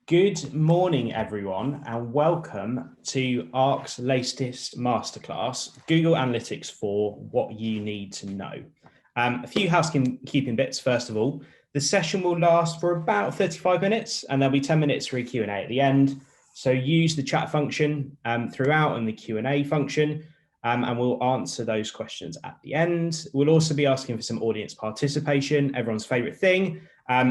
Good morning, everyone, and welcome to Arke's latest masterclass, Google Analytics for What You Need to Know. A few housekeeping bits, first of all. The session will last for about 35 minutes, and there'll be 10 minutes for a Q&A at the end. So use the chat function throughout and the Q&A function, and we'll answer those questions at the end. We'll also be asking for some audience participation, everyone's favorite thing.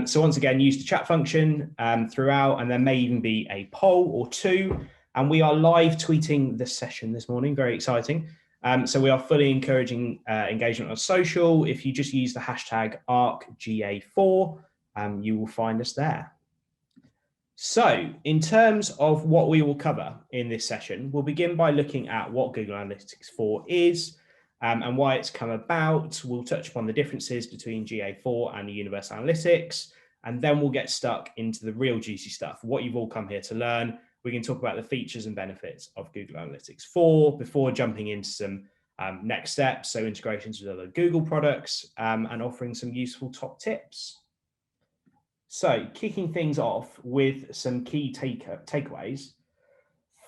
So once again, use the chat function throughout, and there may even be a poll or two. And we are live tweeting the session this morning, very exciting. So we are fully encouraging engagement on social. If you just use the hashtag ArkGA4, you will find us there. So in terms of what we will cover in this session, we'll begin by looking at what Google Analytics 4 is, and why it's come about. We'll touch upon the differences between GA4 and the Universal Analytics, and then we'll get stuck into the real juicy stuff, what you've all come here to learn. We can talk about the features and benefits of Google Analytics 4 before jumping into some next steps, so integrations with other Google products, and offering some useful top tips. So kicking things off with some key takeaways.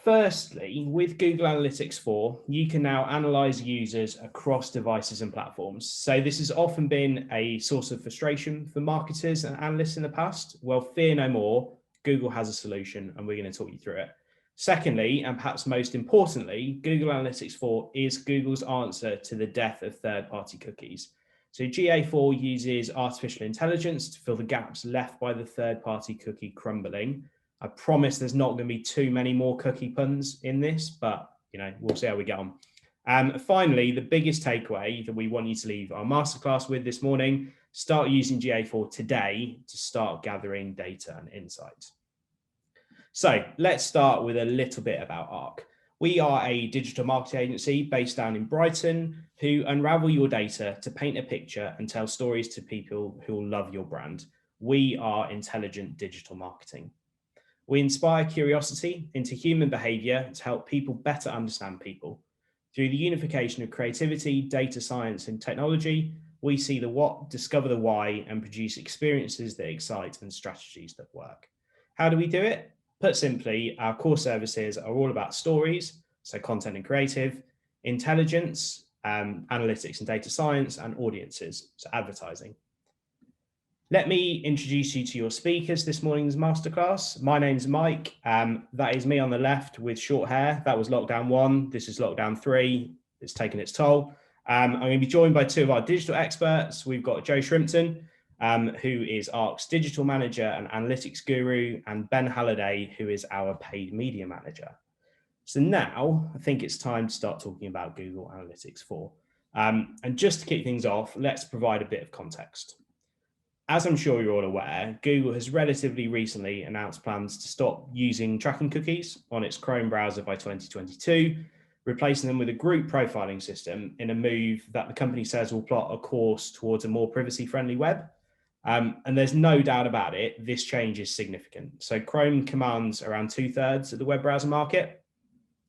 Firstly, with Google Analytics 4, you can now analyze users across devices and platforms. So this has often been a source of frustration for marketers and analysts in the past. Well, fear no more. Google has a solution, and we're going to talk you through it. Secondly, and perhaps most importantly, Google Analytics 4 is Google's answer to the death of third-party cookies. So GA4 uses artificial intelligence to fill the gaps left by the third-party cookie crumbling. I promise there's not going to be too many more cookie puns in this, but we'll see how we get on. Finally, the biggest takeaway that we want you to leave our masterclass with this morning: start using GA4 today to start gathering data and insight. So let's start with a little bit about Arke. We are a digital marketing agency based down in Brighton who unravel your data to paint a picture and tell stories to people who will love your brand. We are intelligent digital marketing. We inspire curiosity into human behaviour to help people better understand people. Through the unification of creativity, data science, and technology, we see the what, discover the why, and produce experiences that excite and strategies that work. How do we do it? Put simply, our core services are all about stories, so content and creative, intelligence, analytics and data science, and audiences, so advertising. Let me introduce you to your speakers this morning's masterclass. My name's Mike. That is me on the left with short hair. That was lockdown 1. This is lockdown 3. It's taken its toll. I'm going to be joined by 2 of our digital experts. We've got Joe Shrimpton, who is Arke's digital manager and analytics guru, and Ben Halliday, who is our paid media manager. So now I think it's time to start talking about Google Analytics 4. And just to kick things off, let's provide a bit of context. As I'm sure you're all aware, Google has relatively recently announced plans to stop using tracking cookies on its Chrome browser by 2022, replacing them with a group profiling system in a move that the company says will plot a course towards a more privacy-friendly web. And there's no doubt about it, this change is significant. So Chrome commands around 2/3 of the web browser market,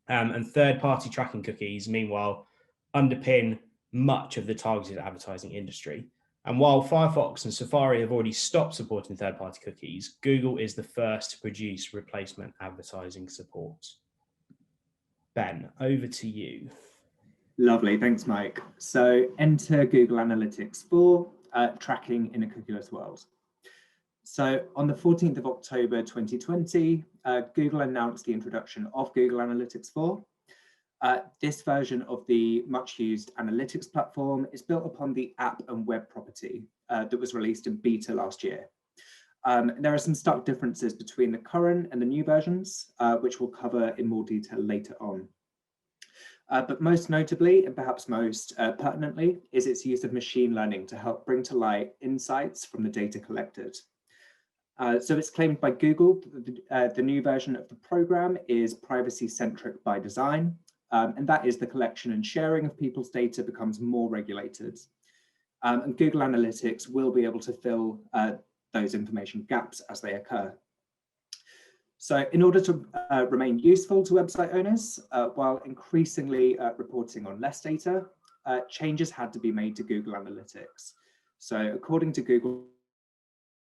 and third-party tracking cookies, meanwhile, underpin much of the targeted advertising industry. And while Firefox and Safari have already stopped supporting third-party cookies, Google is the first to produce replacement advertising support. Ben, over to you. Lovely, thanks, Mike. So enter Google Analytics 4, tracking in a cookieless world. So on the 14th of October 2020, Google announced the introduction of Google Analytics 4. This version of the much used analytics platform is built upon the app and web property that was released in beta last year. There are some stark differences between the current and the new versions, which we'll cover in more detail later on. But most notably, and perhaps most pertinently, is its use of machine learning to help bring to light insights from the data collected. So it's claimed by Google that the new version of the program is privacy-centric by design, and that is the collection and sharing of people's data becomes more regulated. And Google Analytics will be able to fill those information gaps as they occur. So in order to remain useful to website owners, while increasingly reporting on less data, changes had to be made to Google Analytics. So according to Google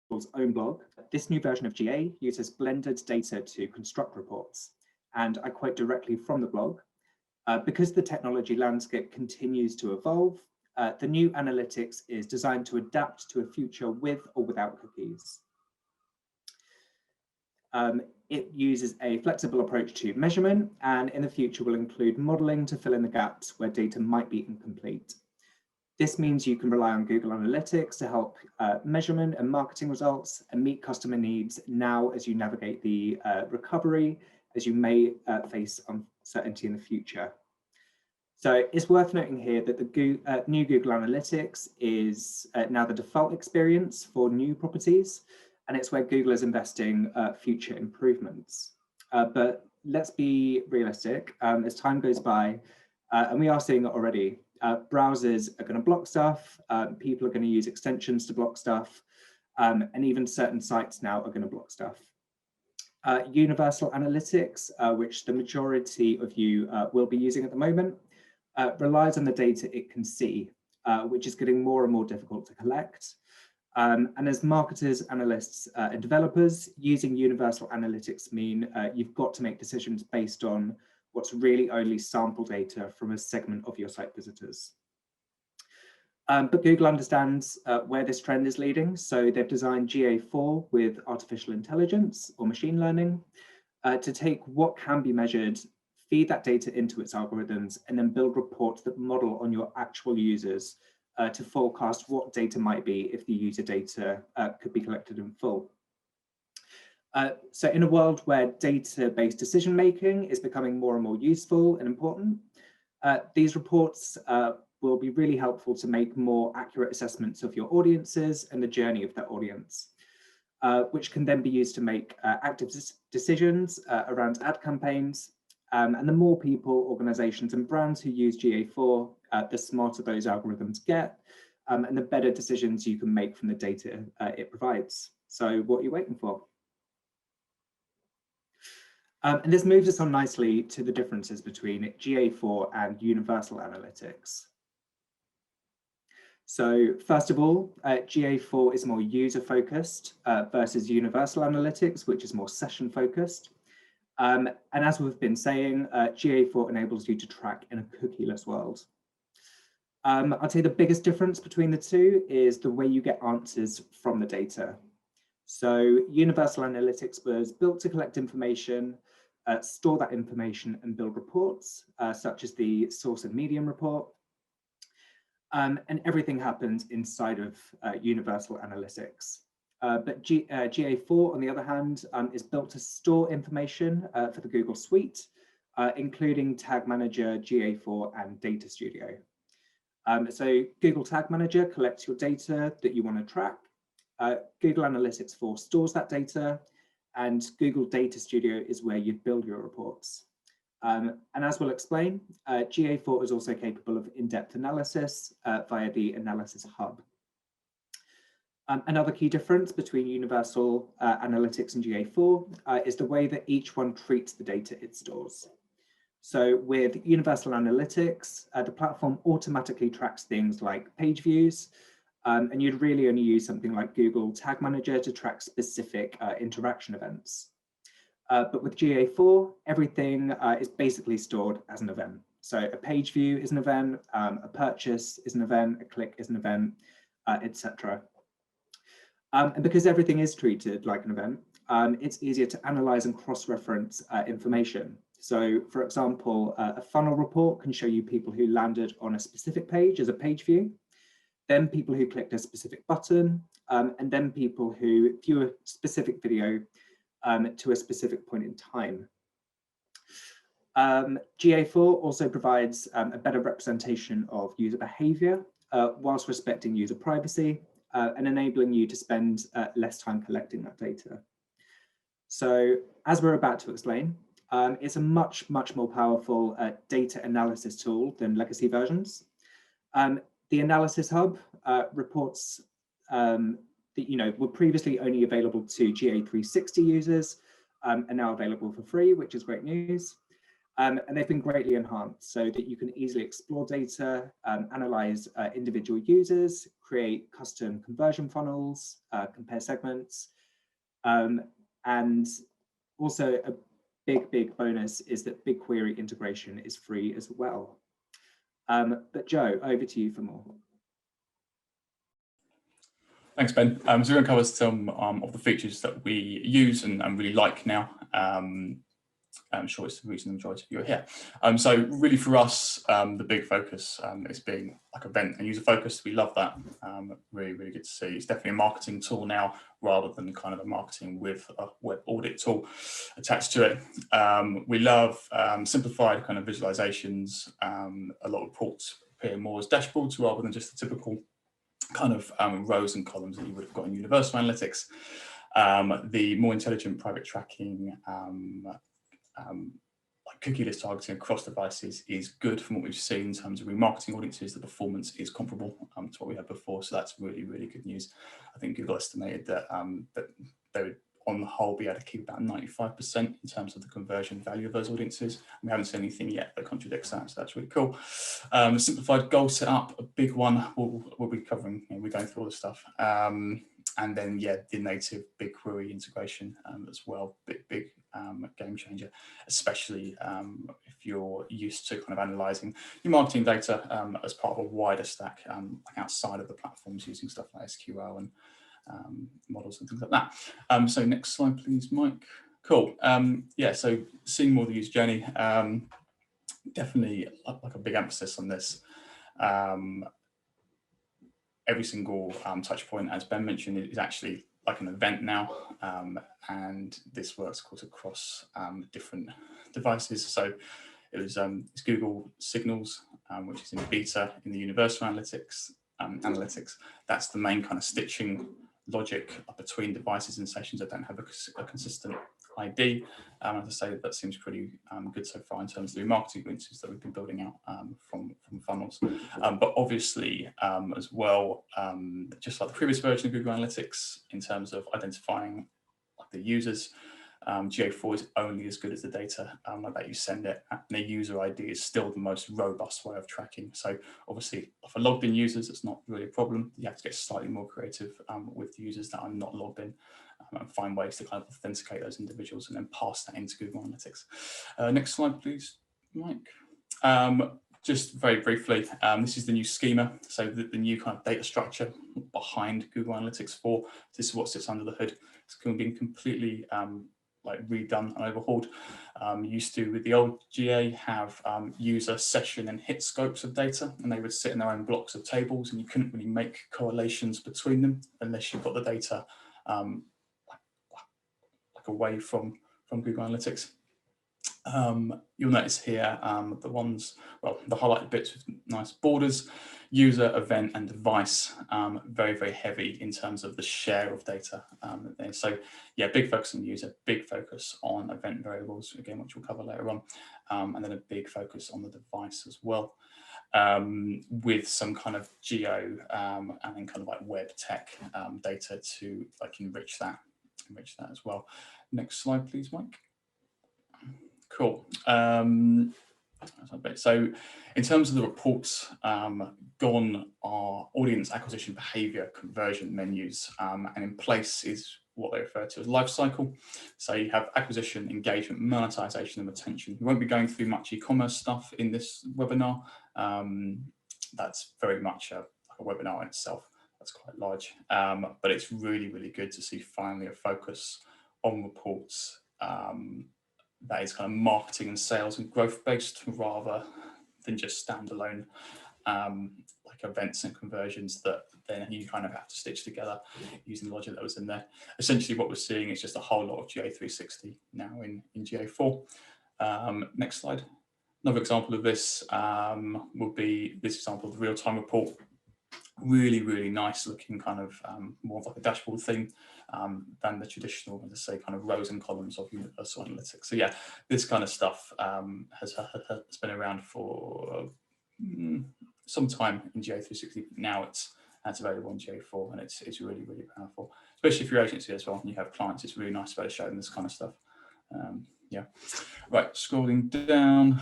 Google's own blog, this new version of GA uses blended data to construct reports. And I quote directly from the blog, because the technology landscape continues to evolve, the new analytics is designed to adapt to a future with or without cookies. It uses a flexible approach to measurement, and in the future will include modeling to fill in the gaps where data might be incomplete. This means you can rely on Google Analytics to help measurement and marketing results and meet customer needs now as you navigate the recovery, as you may face uncertainty in the future. So it's worth noting here that the new Google Analytics is now the default experience for new properties, and it's where Google is investing future improvements. But let's be realistic, as time goes by, and we are seeing it already, browsers are going to block stuff, people are going to use extensions to block stuff, and even certain sites now are going to block stuff. Universal Analytics, which the majority of you will be using at the moment, relies on the data it can see, which is getting more and more difficult to collect. And as marketers, analysts, and developers, using Universal Analytics mean you've got to make decisions based on what's really only sample data from a segment of your site visitors. But Google understands where this trend is leading, so they've designed GA4 with artificial intelligence or machine learning to take what can be measured, feed that data into its algorithms, and then build reports that model on your actual users to forecast what data might be if the user data could be collected in full. So in a world where data-based decision-making is becoming more and more useful and important, these reports will be really helpful to make more accurate assessments of your audiences and the journey of that audience, which can then be used to make active decisions around ad campaigns. And the more people, organizations, and brands who use GA4, the smarter those algorithms get, and the better decisions you can make from the data it provides. So what are you waiting for? And this moves us on nicely to the differences between GA4 and Universal Analytics. So first of all, GA4 is more user-focused versus Universal Analytics, which is more session-focused. And as we've been saying, GA4 enables you to track in a cookieless world. I'd say the biggest difference between the two is the way you get answers from the data. So Universal Analytics was built to collect information, store that information, and build reports, such as the source and medium report. And everything happens inside of Universal Analytics. But GA4, on the other hand, is built to store information for the Google Suite, including Tag Manager, GA4, and Data Studio. So Google Tag Manager collects your data that you want to track. Google Analytics 4 stores that data, and Google Data Studio is where you build your reports. And as we'll explain, GA4 is also capable of in-depth analysis via the Analysis Hub. Another key difference between Universal Analytics and GA4 is the way that each one treats the data it stores. So with Universal Analytics, the platform automatically tracks things like page views, and you'd really only use something like Google Tag Manager to track specific interaction events. But with GA4, everything is basically stored as an event. So a page view is an event, a purchase is an event, a click is an event, etc. And because everything is treated like an event, it's easier to analyze and cross-reference information. So for example, a funnel report can show you people who landed on a specific page as a page view, then people who clicked a specific button, and then people who view a specific video to a specific point in time. GA4 also provides a better representation of user behavior whilst respecting user privacy and enabling you to spend less time collecting that data. So as we're about to explain, it's a much more powerful data analysis tool than legacy versions. The Analysis Hub reports that were previously only available to GA360 users, are now available for free, which is great news. And they've been greatly enhanced so that you can easily explore data, analyze individual users, create custom conversion funnels, compare segments. And also a big bonus is that BigQuery integration is free as well. But Joe, over to you for more. Thanks, Ben. So we're going to cover some of the features that we use and really like now. I'm sure it's the reason the majority of you are here. So really for us, the big focus is being like event and user focused. We love that. Really good to see. It's definitely a marketing tool now rather than kind of a marketing with a web audit tool attached to it. We love simplified kind of visualizations. A lot of reports appear more as dashboards rather than just the typical kind of rows and columns that you would have got in Universal Analytics. The more intelligent private tracking, like cookie-less targeting across devices is good from what we've seen in terms of remarketing audiences. The performance is comparable to what we had before, so that's really good news. I think Google estimated that that they would, on the whole, be able to keep about 95% in terms of the conversion value of those audiences. We haven't seen anything yet that contradicts that, so that's really cool. Simplified goal setup, a big one. We'll be covering. We're going through all this stuff. And then, yeah, the native BigQuery integration as well, big game changer, especially if you're used to kind of analysing your marketing data as part of a wider stack outside of the platforms using stuff like SQL and models and things like that. So next slide, please, Mike. Cool. Yeah, so seeing more of the user journey, definitely like a big emphasis on this. Every single touch point, as Ben mentioned, is actually like an event now, and this works, of course, across different devices. So it was it's Google Signals, which is in beta in the Universal Analytics. That's the main kind of stitching logic between devices and sessions that don't have a consistent ID. As I say, that seems pretty good so far in terms of the remarketing audiences that we've been building out from funnels. But obviously, as well, just like the previous version of Google Analytics, in terms of identifying like the users, GA4 is only as good as the data that you send it, and the user ID is still the most robust way of tracking. So obviously, for logged in users, it's not really a problem. You have to get slightly more creative with the users that are not logged in, and find ways to kind of authenticate those individuals and then pass that into Google Analytics. Next slide, please, Mike. Just very briefly, this is the new schema. So the new kind of data structure behind Google Analytics 4. This is what sits under the hood. It's been completely like redone and overhauled. Used to, with the old GA, have user, session and hit scopes of data, and they would sit in their own blocks of tables, and you couldn't really make correlations between them unless you got the data like away from Google Analytics. You'll notice here the ones, well, the highlighted bits with nice borders, user, event and device, very heavy in terms of the share of data there. So yeah, big focus on user, big focus on event variables, again, which we'll cover later on, and then a big focus on the device as well, with some kind of geo and then kind of like web tech data to like enrich that as well. Next slide, please, Mike. Cool. So in terms of the reports, gone are audience acquisition behavior conversion menus, and in place is what they refer to as life cycle. So you have acquisition, engagement, monetization and retention. We won't be going through much e-commerce stuff in this webinar. That's very much a webinar in itself. That's quite large, but it's really good to see finally a focus on reports that is kind of marketing and sales and growth based rather than just standalone like events and conversions that then you kind of have to stitch together using the logic that was in there. Essentially what we're seeing is just a whole lot of GA360 now in GA4. Next slide. Another example of this would be this example of the real-time report. Really nice looking, kind of more of like a dashboard thing than the traditional, as I say, kind of rows and columns of Universal Analytics. So yeah, this kind of stuff has been around for some time in GA360. Now it's available in GA4, and it's really powerful, especially if you're agency as well and you have clients. It's really nice to be able to show them this kind of stuff. Yeah. Right, scrolling down.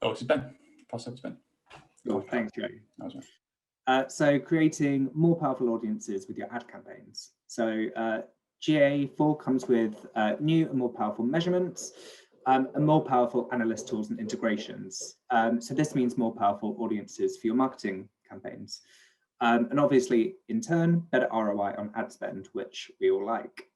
Oh, this is Ben. Pass over to Ben. Cool. Thanks, Joe. That was right. So creating more powerful audiences with your ad campaigns. So GA4 comes with new and more powerful measurements and more powerful analyst tools and integrations. So this means more powerful audiences for your marketing campaigns. And obviously, in turn, better ROI on ad spend, which we all like.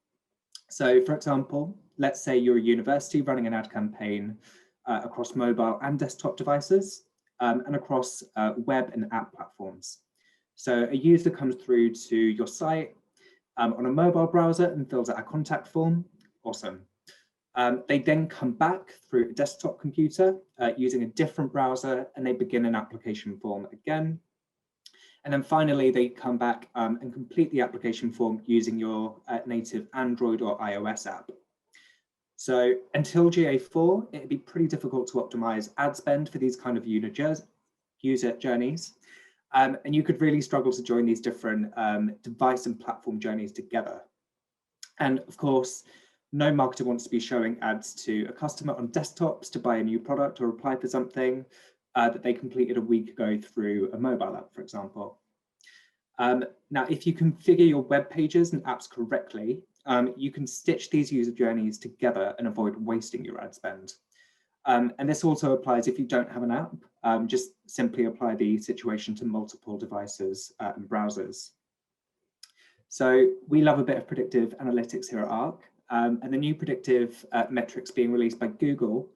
So for example, let's say you're a university running an ad campaign across mobile and desktop devices and across web and app platforms. So a user comes through to your site on a mobile browser and fills out a contact form. Awesome. They then come back through a desktop computer using a different browser, and they begin an application form again. And then finally, they come back and complete the application form using your native Android or iOS app. So until GA4, it'd be pretty difficult to optimize ad spend for these kind of user journeys. And you could really struggle to join these different device and platform journeys together. And of course, no marketer wants to be showing ads to a customer on desktops to buy a new product or apply for something that they completed a week ago through a mobile app, for example. Now, if you configure your web pages and apps correctly, you can stitch these user journeys together and avoid wasting your ad spend. And this also applies if you don't have an app, just simply apply the situation to multiple devices and browsers. So we love a bit of predictive analytics here at Arke, and the new predictive metrics being released by Google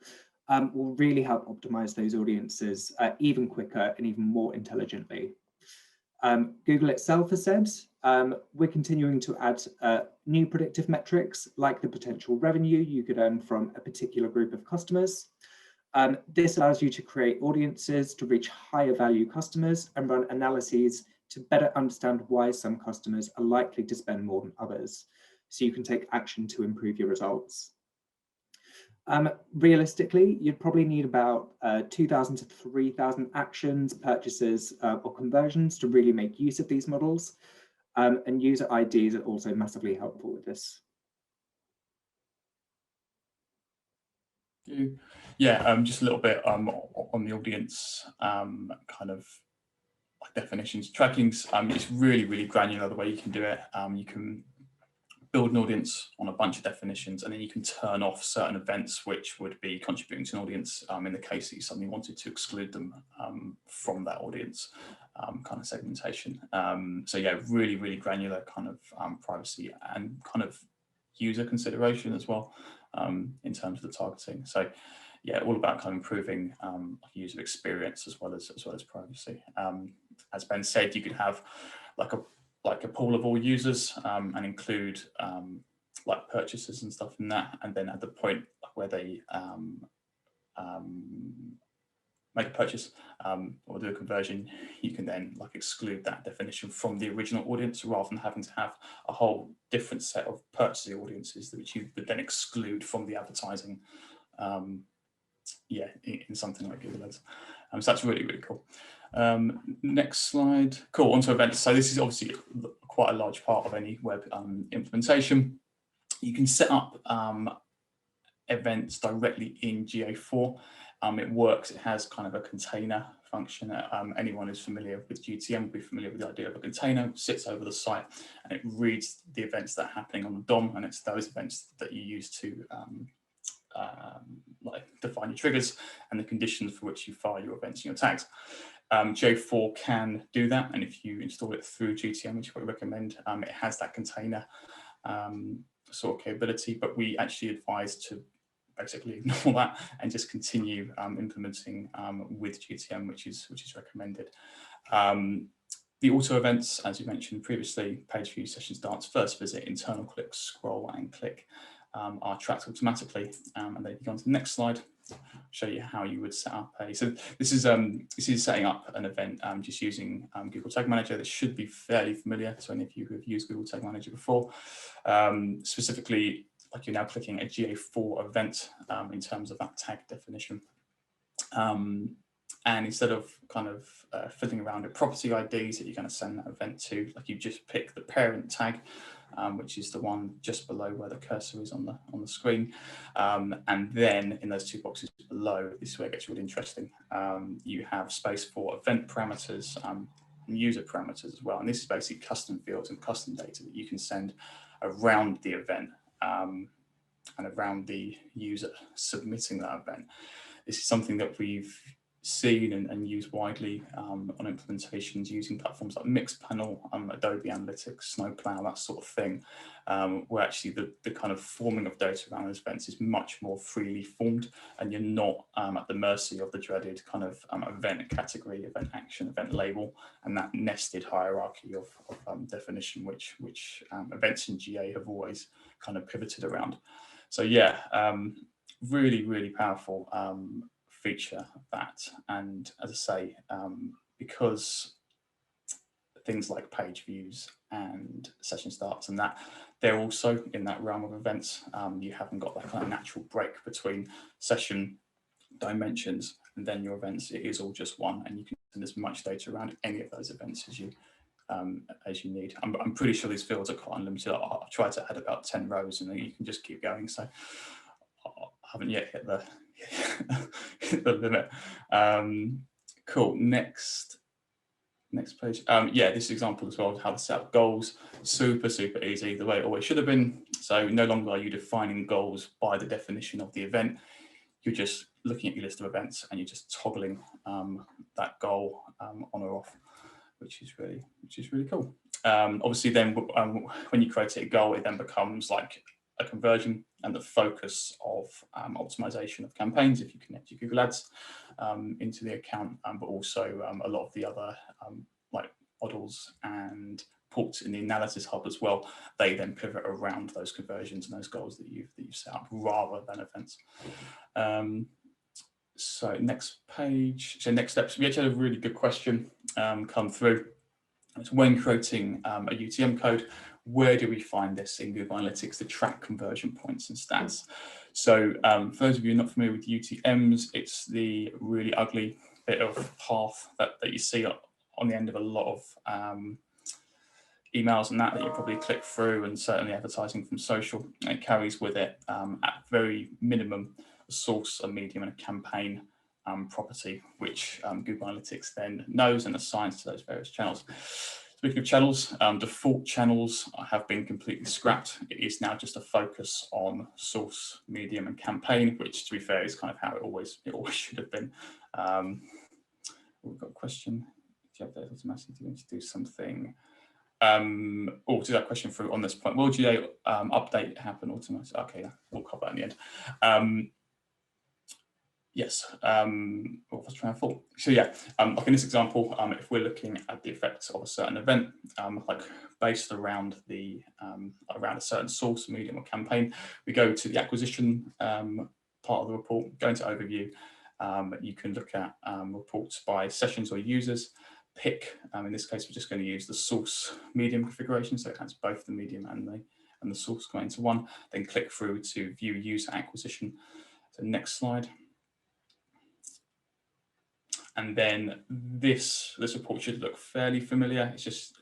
will really help optimize those audiences even quicker and even more intelligently. Google itself has said, we're continuing to add new predictive metrics like the potential revenue you could earn from a particular group of customers. This allows you to create audiences to reach higher value customers and run analyses to better understand why some customers are likely to spend more than others, so you can take action to improve your results. Realistically, you'd probably need about 2,000 to 3,000 actions, purchases, or conversions to really make use of these models. And user IDs are also massively helpful with this. Yeah, just a little bit on the audience kind of definitions. Tracking's it's really, really granular the way you can do it. You can build an audience on a bunch of definitions, and then you can turn off certain events which would be contributing to an audience in the case that you suddenly wanted to exclude them from that audience kind of segmentation. So yeah, really, really granular kind of privacy and kind of user consideration as well in terms of the targeting. So yeah, all about kind of improving user experience as well as privacy. As Ben said, you could have like a pool of all users and include like purchases and stuff in that, and then at the point where they make a purchase or do a conversion, you can then like exclude that definition from the original audience rather than having to have a whole different set of purchasing audiences which you would then exclude from the advertising yeah, in something like Google Ads. So that's really, really cool. Next slide. Cool, onto events. So this is obviously quite a large part of any web implementation. You can set up events directly in GA4. It works, it has kind of a container function. Anyone who's familiar with GTM will be familiar with the idea of a container. It sits over the site and it reads the events that are happening on the DOM, and it's those events that you use to like define your triggers and the conditions for which you fire your events and your tags. GA4 can do that, and if you install it through GTM, which I recommend, it has that container sort of capability, but we actually advise to basically ignore that and just continue implementing with GTM, which is recommended. The auto events, as you mentioned previously, page view, session starts, first visit, internal click, scroll and click are tracked automatically, and then if you go on to the next slide, show you how you would set up a. So this is setting up an event just using Google Tag Manager. This should be fairly familiar to any of you who have used Google Tag Manager before. Specifically, like you're now clicking a GA4 event in terms of that tag definition. and instead of kind of fiddling around with property IDs that you're going to send that event to, like you just pick the parent tag, which is the one just below where the cursor is on the screen, and then in those two boxes below, this is where it gets really interesting. You have space for event parameters and user parameters as well, and this is basically custom fields and custom data that you can send around the event and around the user submitting that event. This is something that we've seen and used widely on implementations using platforms like Mixpanel, Adobe Analytics, Snowplow, that sort of thing, where actually the kind of forming of data around those events is much more freely formed, and you're not at the mercy of the dreaded kind of event category, event action, event label, and that nested hierarchy of definition, which events in GA have always kind of pivoted around. So yeah, really, really powerful feature of that. And as I say, because things like page views and session starts and that, they're also in that realm of events. You haven't got that kind of natural break between session dimensions and then your events. It is all just one, and you can send as much data around any of those events as you need. I'm pretty sure these fields are quite unlimited. I've tried to add about 10 rows and then you can just keep going. So I haven't yet hit the hit the limit. Cool. Next page. Yeah, this example as well of how to set up goals. Super easy, the way it always should have been. So no longer are you defining goals by the definition of the event. You're just looking at your list of events and you're just toggling that goal on or off, which is really cool. Obviously, then when you create a goal, it then becomes like a conversion and the focus of optimization of campaigns if you connect your Google Ads into the account, but also a lot of the other like models and ports in the analysis hub as well. They then pivot around those conversions and those goals that you've set up rather than events. So next page. So next steps. We actually had a really good question come through. It's when creating a UTM code, where do we find this in Google Analytics to track conversion points and stats? So for those of you not familiar with UTMs, it's the really ugly bit of path that you see on the end of a lot of emails and that you probably click through, and certainly advertising from social. It carries with it at very minimum a source, a medium, and a campaign property, which Google Analytics then knows and assigns to those various channels. Speaking of channels, default channels have been completely scrapped. It is now just a focus on source, medium, and campaign, which, to be fair, is kind of how it always should have been. We've got a question. Do you have that automatically to do something? Or to that question through on this point, will GA update happen automatically? Okay, yeah, we'll cover that in the end. Yes, what was I trying to thought? So yeah, like in this example, if we're looking at the effects of a certain event, like based around around a certain source, medium, or campaign, we go to the acquisition part of the report, go into overview. You can look at reports by sessions or users. Pick, in this case, we're just going to use the source medium configuration, so it has both the medium and the source going into one. Then click through to view user acquisition. So next slide. And then this report should look fairly familiar. It's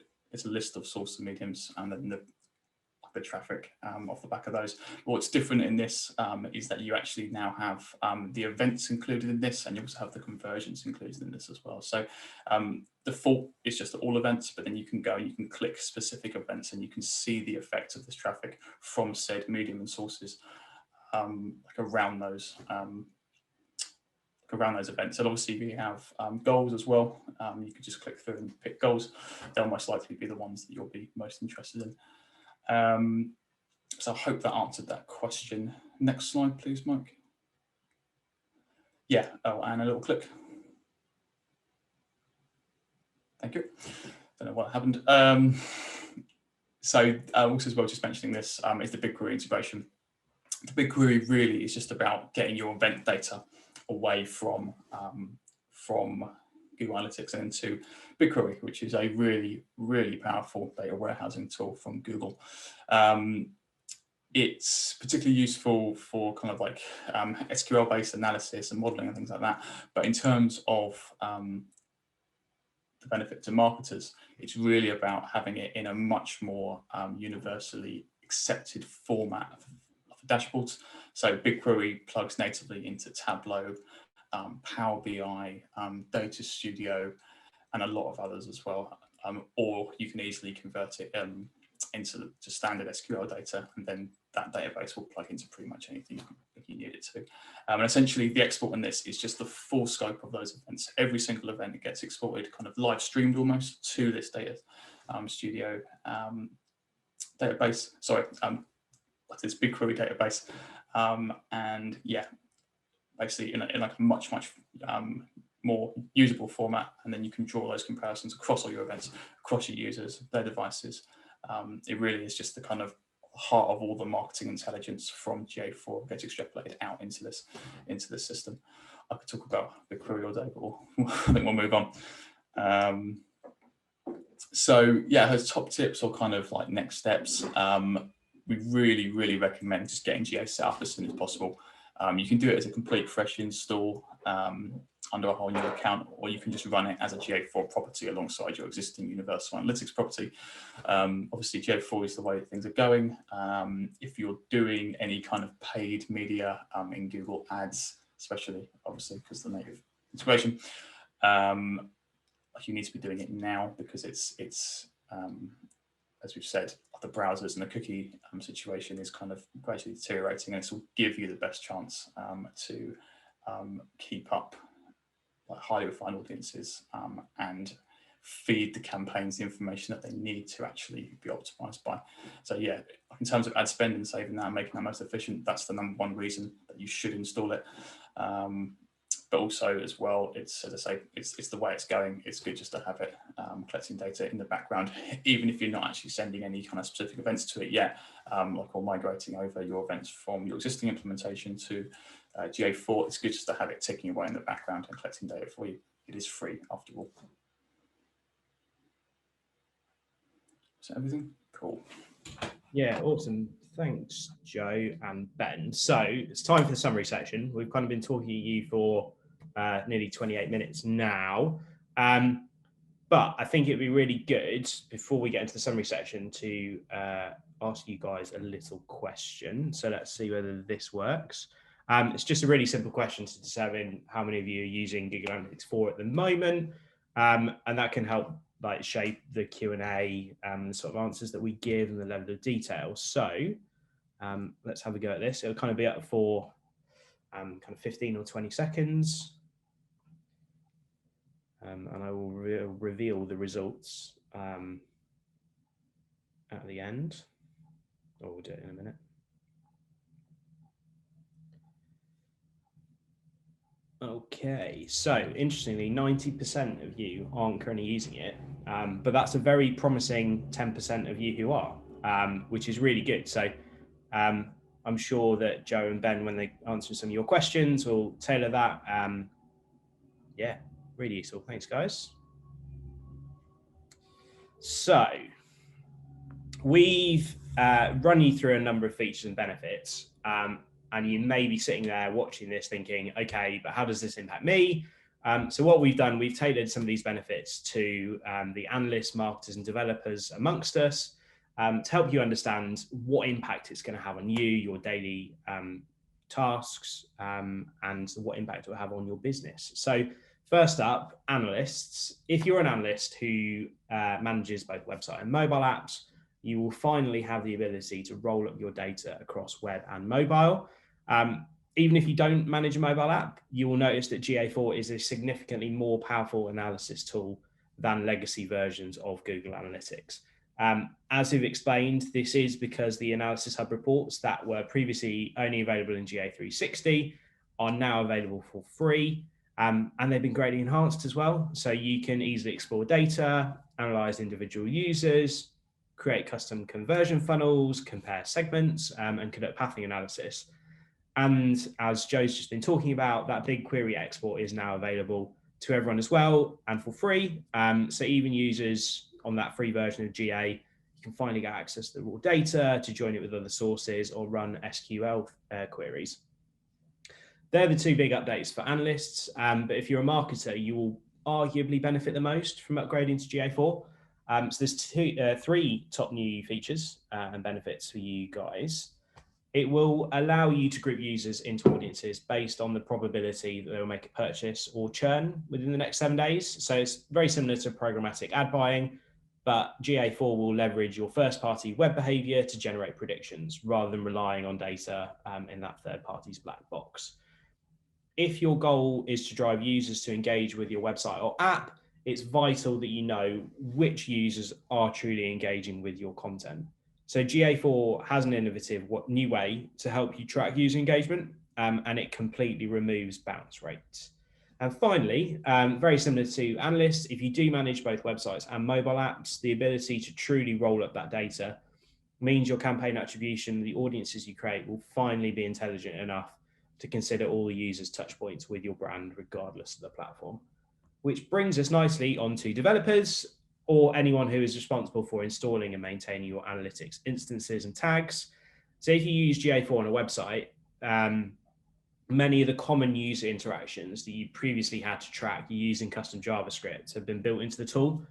a list of source and mediums and then the traffic off the back of those. What's different in this is that you actually now have the events included in this, and you also have the conversions included in this as well. So default is just all events, but then you can click specific events and you can see the effect of this traffic from said medium and sources like around those events. And obviously we have goals as well. You could just click through and pick goals. They'll most likely be the ones that you'll be most interested in. So I hope that answered that question. Next slide, please, Mike. Yeah, oh, and a little click. Thank you. Don't know what happened. So also as well, just mentioning this is the BigQuery integration. The BigQuery really is just about getting your event data away from Google Analytics and into BigQuery, which is a really, really powerful data warehousing tool from Google. it's particularly useful for kind of like SQL-based analysis and modeling and things like that. But in terms of the benefit to marketers, it's really about having it in a much more universally accepted format of dashboards. So BigQuery plugs natively into Tableau, Power BI, Data Studio, and a lot of others as well. Or you can easily convert it into standard SQL data, and then that database will plug into pretty much anything you need it to. And essentially the export in this is just the full scope of those events. Every single event gets exported kind of live streamed almost to this Data Studio database, sorry, this BigQuery database. And yeah, basically in like a much more usable format, and then you can draw those comparisons across all your events, across your users, their devices. It really is just the kind of heart of all the marketing intelligence from GA4 gets extrapolated out into this system. I could talk about BigQuery all day, but I think we'll move on. So yeah, as top tips or kind of like next steps, we really recommend just getting GA set up as soon as possible. You can do it as a complete fresh install under a whole new account, or you can just run it as a GA4 property alongside your existing Universal Analytics property. Obviously, GA4 is the way things are going. If you're doing any kind of paid media in Google Ads, especially, obviously, because the native integration, you need to be doing it now, because it's as we've said, the browsers and the cookie situation is kind of gradually deteriorating, and this will give you the best chance to keep up like highly refined audiences and feed the campaigns the information that they need to actually be optimized by. So yeah, in terms of ad spend and saving that and making that most efficient, that's the number one reason that you should install it. But also as well, it's, as I say, it's the way it's going. It's good just to have it collecting data in the background, even if you're not actually sending any kind of specific events to it yet, like or migrating over your events from your existing implementation to GA4. It's good just to have it ticking away in the background and collecting data for you. It is free after all. Is that everything? Cool. Yeah, awesome. Thanks, Joe and Ben. So it's time for the summary section. We've kind of been talking to you for nearly 28 minutes now. But I think it'd be really good, before we get into the summary section, to ask you guys a little question. So let's see whether this works. It's just a really simple question to determine how many of you are using Google Analytics 4 at the moment. And that can help like shape the Q&A, the sort of answers that we give and the level of detail. So let's have a go at this. It'll kind of be up for kind of 15 or 20 seconds. And I will reveal the results at the end. Or we'll do it in a minute. Okay, so interestingly, 90% of you aren't currently using it, but that's a very promising 10% of you who are, which is really good. So I'm sure that Joe and Ben, when they answer some of your questions, will tailor that. Yeah, really useful. Thanks, guys. So we've run you through a number of features and benefits. And you may be sitting there watching this thinking, okay, but how does this impact me? So what we've done, we've tailored some of these benefits to the analysts, marketers, and developers amongst us to help you understand what impact it's going to have on you, your daily tasks, and what impact it will have on your business. So first up, analysts. If you're an analyst who manages both website and mobile apps, you will finally have the ability to roll up your data across web and mobile. Even if you don't manage a mobile app, you will notice that GA4 is a significantly more powerful analysis tool than legacy versions of Google Analytics. As we've explained, this is because the Analysis Hub reports that were previously only available in GA360 are now available for free, and they've been greatly enhanced as well. So you can easily explore data, analyze individual users, create custom conversion funnels, compare segments, and conduct pathing analysis. And as Joe's just been talking about, that BigQuery export is now available to everyone as well and for free. So even users on that free version of GA You can finally get access to the raw data to join it with other sources or run SQL queries. They're the two big updates for analysts, but if you're a marketer, you will arguably benefit the most from upgrading to GA4. So there's three top new features and benefits for you guys. It will allow you to group users into audiences based on the probability that they'll make a purchase or churn within the next 7 days. So it's very similar to programmatic ad buying, but GA4 will leverage your first-party web behavior to generate predictions rather than relying on data in that third party's black box. If your goal is to drive users to engage with your website or app, it's vital that you know which users are truly engaging with your content. So GA4 has an innovative new way to help you track user engagement, and it completely removes bounce rates. And finally, very similar to analysts, if you do manage both websites and mobile apps, the ability to truly roll up that data means your campaign attribution, the audiences you create, will finally be intelligent enough to consider all the users' touch points with your brand, regardless of the platform. Which brings us nicely onto developers or anyone who is responsible for installing and maintaining your analytics instances and tags. So if you use GA4 on a website, many of the common user interactions that you previously had to track using custom JavaScript have been built into the tool.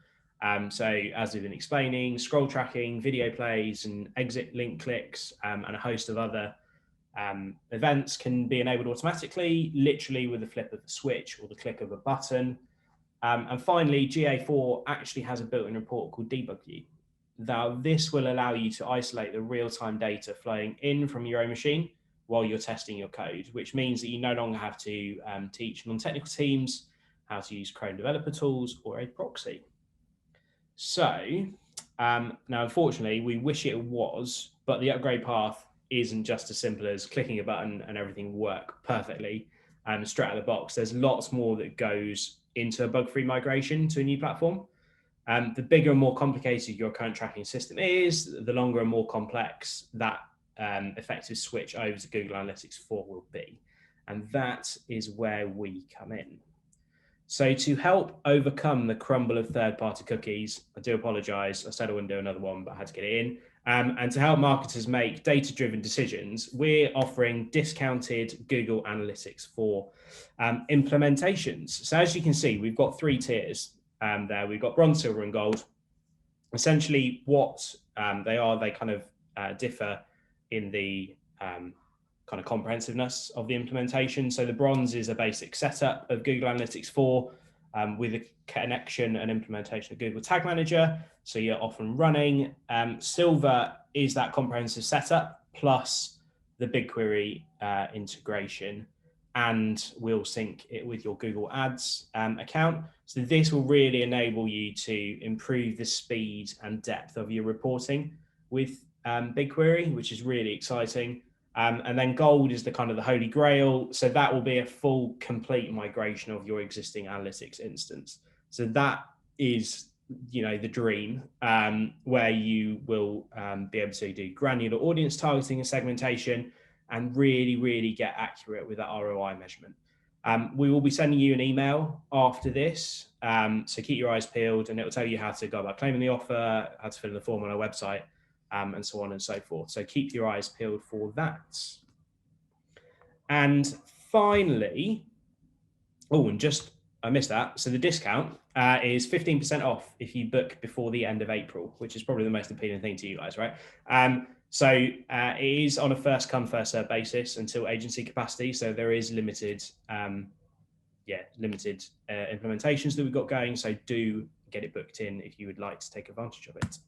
So as we've been explaining, scroll tracking, video plays, and exit link clicks, and a host of other events can be enabled automatically, literally with the flip of a switch or the click of a button. And finally, GA4 actually has a built-in report called Debug View. Now, this will allow you to isolate the real-time data flowing in from your own machine while you're testing your code, which means that you no longer have to teach non-technical teams how to use Chrome developer tools or a proxy. So now, unfortunately, we wish it was, but the upgrade path isn't just as simple as clicking a button and everything will work perfectly straight out of the box. There's lots more that goes into a bug-free migration to a new platform. The bigger and more complicated your current tracking system is, the longer and more complex that effective switch over to Google Analytics 4 will be. And that is where we come in. So to help overcome the crumble of third-party cookies, I do apologize, I said I wouldn't do another one, but I had to get it in. And to help marketers make data-driven decisions, we're offering discounted Google Analytics 4 implementations. So as you can see, we've got 3 tiers there. We've got bronze, silver, and gold. Essentially, what they are, they kind of differ in the kind of comprehensiveness of the implementation. So the bronze is a basic setup of Google Analytics 4 with a connection and implementation of Google Tag Manager. So you're off and running. Silver is that comprehensive setup plus the BigQuery integration, and we'll sync it with your Google Ads account. So this will really enable you to improve the speed and depth of your reporting with BigQuery, which is really exciting. And then gold is the kind of the holy grail. So that will be a full, complete migration of your existing analytics instance. So that is, you know, the dream, where you will be able to do granular audience targeting and segmentation and really, really get accurate with that ROI measurement. We will be sending you an email after this. So keep your eyes peeled, and it will tell you how to go about claiming the offer, how to fill in the form on our website, and so on and so forth. So keep your eyes peeled for that. And finally, oh, and just, I missed that. So the discount is 15% off if you book before the end of April, which is probably the most appealing thing to you guys, right? So it is on a first come, first served basis until agency capacity. So there is limited implementations that we've got going. So do get it booked in if you would like to take advantage of it.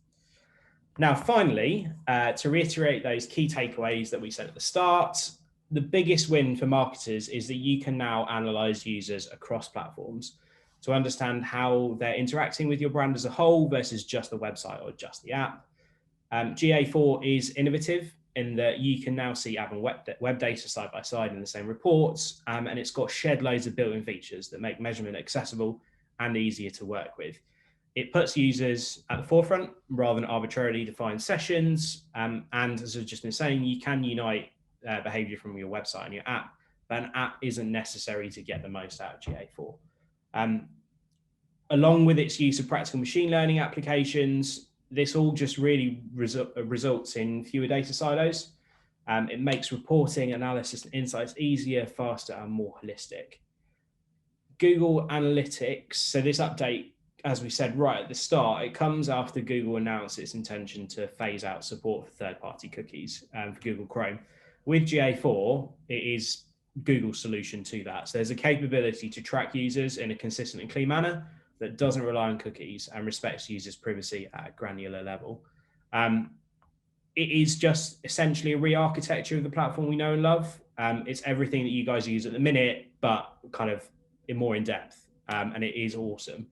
Now, finally, to reiterate those key takeaways that we said at the start, the biggest win for marketers is that you can now analyze users across platforms to understand how they're interacting with your brand as a whole versus just the website or just the app. GA4 is innovative in that you can now see app and web data side by side in the same reports, and it's got shed loads of built-in features that make measurement accessible and easier to work with. It puts users at the forefront rather than arbitrarily defined sessions. And as I've just been saying, you can unite behavior from your website and your app, but an app isn't necessary to get the most out of GA4. Along with its use of practical machine learning applications, this all just really results in fewer data silos. It makes reporting, analysis, and insights easier, faster, and more holistic. Google Analytics, so this update, as we said right at the start, it comes after Google announced its intention to phase out support for third-party cookies for Google Chrome. With GA4, it is Google's solution to that. So there's a capability to track users in a consistent and clean manner that doesn't rely on cookies and respects users' privacy at a granular level. It is just essentially a re-architecture of the platform we know and love. It's everything that you guys use at the minute, but kind of more in depth, and it is awesome.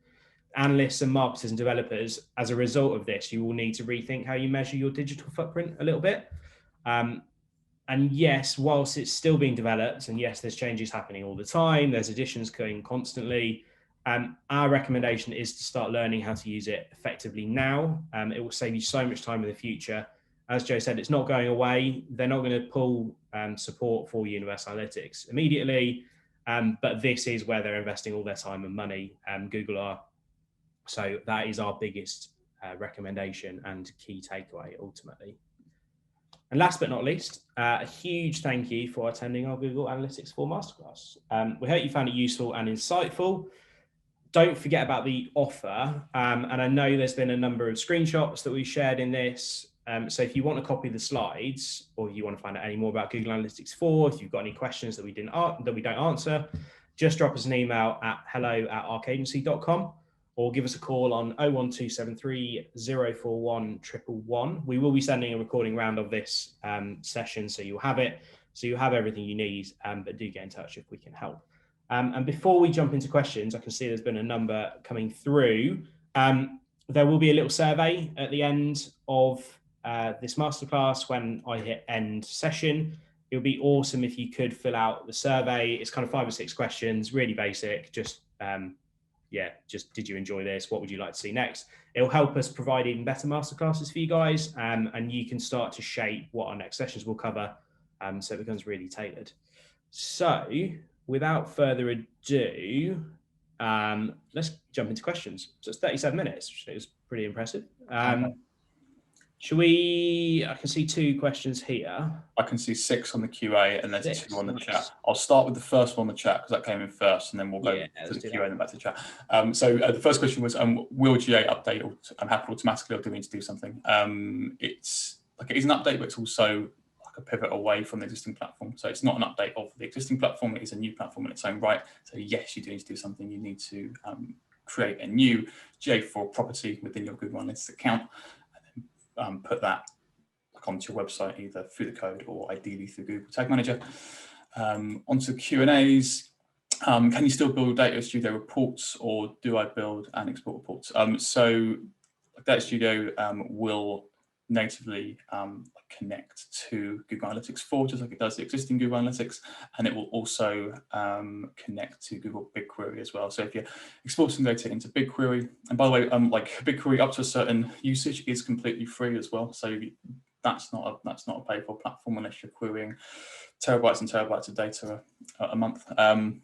Analysts and marketers and developers, as a result of this, you will need to rethink how you measure your digital footprint a little bit. And yes, whilst it's still being developed, and yes, there's changes happening all the time, there's additions going constantly, our recommendation is to start learning how to use it effectively now. It will save you so much time in the future. As Joe said, it's not going away. They're not going to pull support for Universal Analytics immediately, but this is where they're investing all their time and money, Google are. So that is our biggest recommendation and key takeaway ultimately. And last but not least, a huge thank you for attending our Google Analytics 4 Masterclass. We hope you found it useful and insightful. Don't forget about the offer. And I know there's been a number of screenshots that we shared in this. So if you want to copy the slides, or you want to find out any more about Google Analytics 4, if you've got any questions that we don't answer, just drop us an email at hello@arkeagency.com. or give us a call on 01273 041 111. We will be sending a recording round of this session, so you'll have it. So you have everything you need, but do get in touch if we can help. And before we jump into questions, I can see there's been a number coming through. There will be a little survey at the end of this masterclass when I hit end session. It would be awesome if you could fill out the survey. It's kind of 5 or 6 questions, really basic, just just did you enjoy this? What would you like to see next? It'll help us provide even better masterclasses for you guys, and you can start to shape what our next sessions will cover, so it becomes really tailored. So without further ado, let's jump into questions. So it's 37 minutes, which is pretty impressive. Should we, I can see 2 questions here. I can see 6 on the QA and there's 6, 2 on the nice. Chat. I'll start with the first one on the chat because that came in first, and then we'll go to the QA and then back to the chat. So the first question was, will GA update happen automatically, or do we need to do something? It's like, it is an update, but it's also like a pivot away from the existing platform. So it's not an update of the existing platform, it is a new platform in its own right. So yes, you do need to do something. You need to create a new GA4 property within your Google Analytics account, put that onto your website, either through the code or ideally through Google Tag Manager. Onto Q&As. Can you still build Data Studio reports, or do I build and export reports? So Data Studio will natively connect to Google Analytics 4, just like it does the existing Google Analytics, and it will also connect to Google BigQuery as well. So if you're exporting data into BigQuery, and by the way, like BigQuery up to a certain usage is completely free as well. So that's not a pay-for platform unless you're querying terabytes and terabytes of data a month. That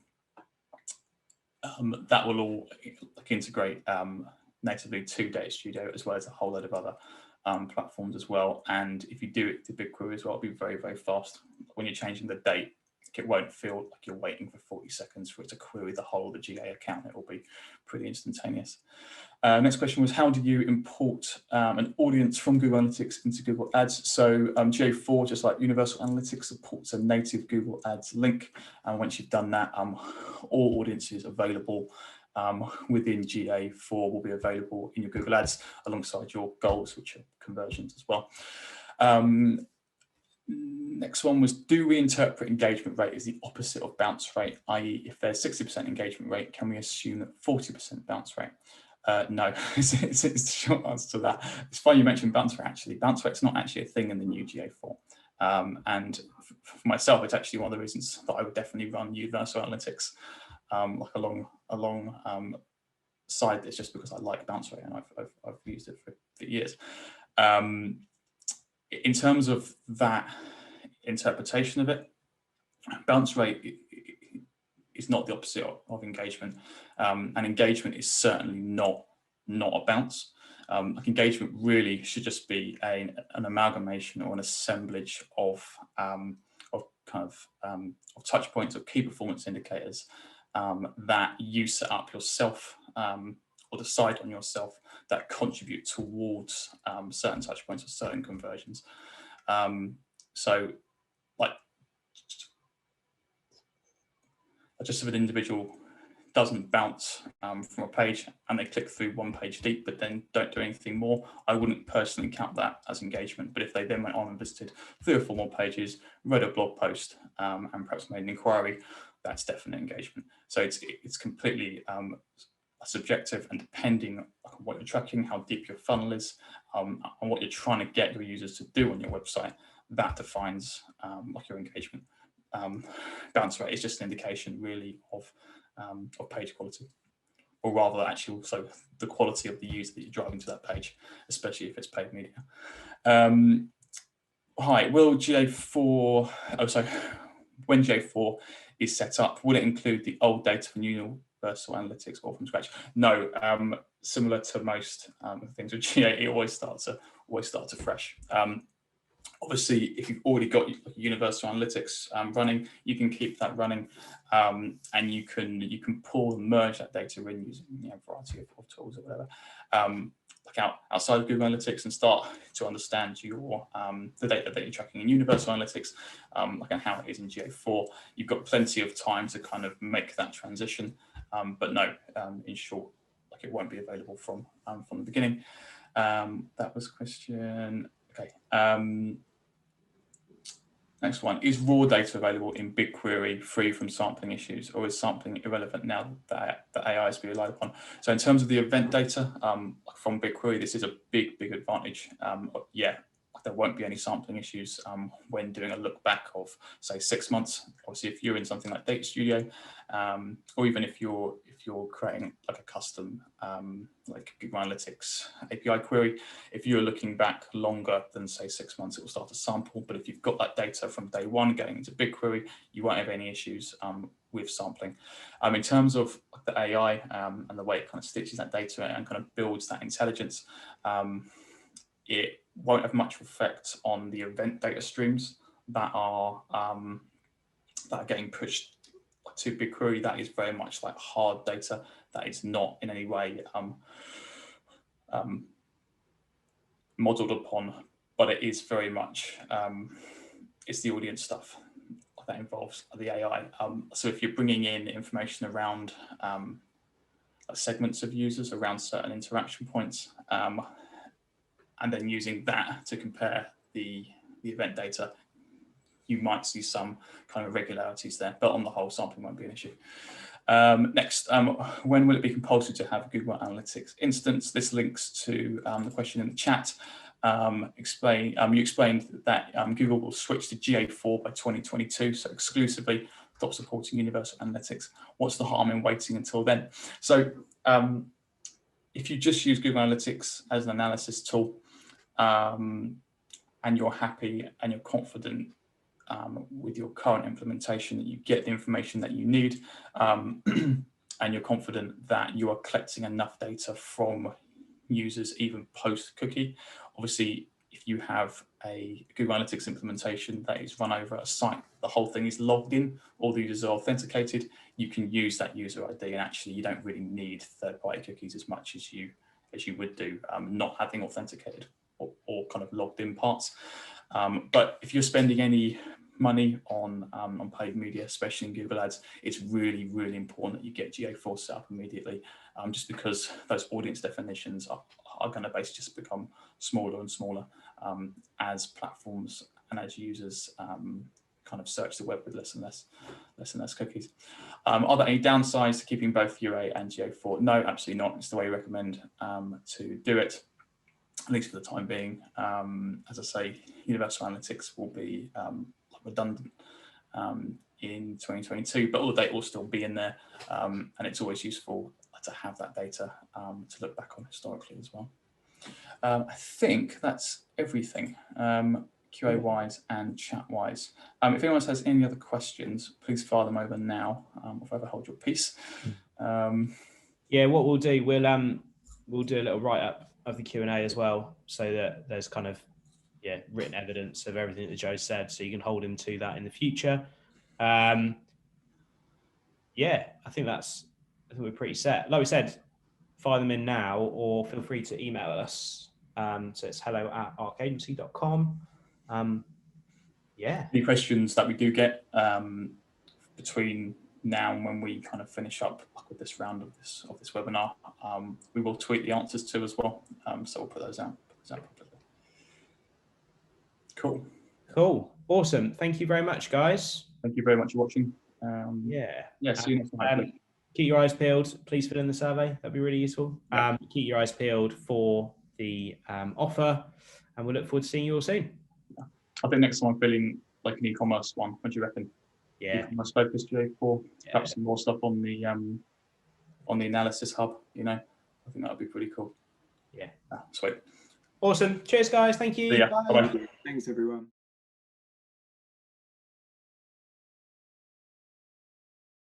will all integrate natively to Data Studio, as well as a whole load of other platforms as well. And if you do it to BigQuery as well, it'll be very, very fast. When you're changing the date, it won't feel like you're waiting for 40 seconds for it to query the whole of the GA account. It will be pretty instantaneous. Next question was, how do you import an audience from Google Analytics into Google Ads? So GA4, just like Universal Analytics, supports a native Google Ads link. And once you've done that, all audiences available within GA4 will be available in your Google Ads alongside your goals, which are conversions as well. Next one was, do we interpret engagement rate as the opposite of bounce rate? I.e., if there's 60% engagement rate, can we assume that 40% bounce rate? No, it's the short answer to that. It's funny you mentioned bounce rate, actually. Bounce rate's not actually a thing in the new GA4. And for myself, it's actually one of the reasons that I would definitely run Universal Analytics alongside this, just because I like bounce rate and I've used it for years. In terms of that interpretation of it, bounce rate is not the opposite of engagement, and engagement is certainly not a bounce. Like engagement really should just be an amalgamation or an assemblage of touch points or key performance indicators that you set up yourself or decide on yourself that contribute towards certain touch points or certain conversions. So like just if an individual doesn't bounce from a page and they click through one page deep but then don't do anything more, I wouldn't personally count that as engagement. But if they then went on and visited 3 or 4 more pages, read a blog post and perhaps made an inquiry, that's definite engagement. So it's completely subjective and depending on what you're tracking, how deep your funnel is, and what you're trying to get your users to do on your website, that defines like your engagement. Bounce rate is just an indication really of page quality, or rather actually also the quality of the user that you're driving to that page, especially if it's paid media. Hi, when GA4 is set up, will it include the old data from Universal Analytics or from scratch? No, similar to most things with GA, it always starts afresh. Obviously, if you've already got Universal Analytics running, you can keep that running, and you can pull and merge that data in using a variety of tools or whatever, like outside of Google Analytics, and start to understand your the data that you're tracking in Universal Analytics, like and how it is in GA4. You've got plenty of time to kind of make that transition, but no, in short, like it won't be available from the beginning. That was a question. Okay. Next one, is raw data available in BigQuery free from sampling issues, or is sampling irrelevant now that AI is being relied upon? So in terms of the event data from BigQuery, this is a big advantage. Yeah, there won't be any sampling issues when doing a look back of, say, 6 months. Obviously, if you're in something like Data Studio, or even if you're creating like a custom like Google Analytics API query, if you're looking back longer than say 6 months, it will start to sample. But if you've got that data from day one going into BigQuery, you won't have any issues with sampling. In terms of the AI and the way it kind of stitches that data and kind of builds that intelligence, it won't have much effect on the event data streams that are getting pushed to BigQuery. That is very much like hard data that is not in any way modeled upon, but it is very much it's the audience stuff that involves the AI. So if you're bringing in information around segments of users around certain interaction points, and then using that to compare the event data, you might see some kind of irregularities there, but on the whole, sampling won't be an issue. Next, when will it be compulsory to have a Google Analytics instance? This links to the question in the chat. You explained that Google will switch to GA4 by 2022, so exclusively stop supporting Universal Analytics. What's the harm in waiting until then? So if you just use Google Analytics as an analysis tool, and you're happy and you're confident with your current implementation that you get the information that you need, and you're confident that you are collecting enough data from users even post-cookie. Obviously, if you have a Google Analytics implementation that is run over a site, the whole thing is logged in, all the users are authenticated, you can use that user ID, and actually you don't really need third-party cookies as much as you would do not having authenticated or kind of logged in parts. But if you're spending any money on paid media, especially in Google Ads, it's really important that you get GA4 set up immediately, just because those audience definitions are going to basically just become smaller and smaller as platforms and as users kind of search the web with less and less cookies. Are there any downsides to keeping both UA and GA4? No, absolutely not. It's the way we recommend to do it, at least for the time being. As I say, Universal Analytics will be redundant in 2022, but all the data will still be in there, and it's always useful to have that data to look back on historically as well. I think that's everything, QA-wise and chat-wise. If anyone has any other questions, please fire them over now, or forever hold your peace. Yeah, what we'll do, we'll do a little write-up of the Q&A as well, so that there's kind of written evidence of everything that Joe said, so you can hold him to that in the future. I think we're pretty set. Like we said, fire them in now, or feel free to email us. So it's hello@arkeagency.com. Any questions that we do get between now and when we kind of finish up with this round of this webinar, we will tweet the answers to as well. So we'll put those out. Cool. Awesome. Thank you very much, guys. Thank you very much for watching. See you next time. Keep your eyes peeled. Please fill in the survey. That'd be really useful. Keep your eyes peeled for the offer, and we'll look forward to seeing you all soon. I think next time I'm feeling like an e-commerce one. What do you reckon? E-commerce focus, Jay, for perhaps some more stuff on the analysis hub. I think that would be pretty cool. Yeah. Sweet. Awesome. Cheers, guys. Thank you. Bye. Thanks, everyone.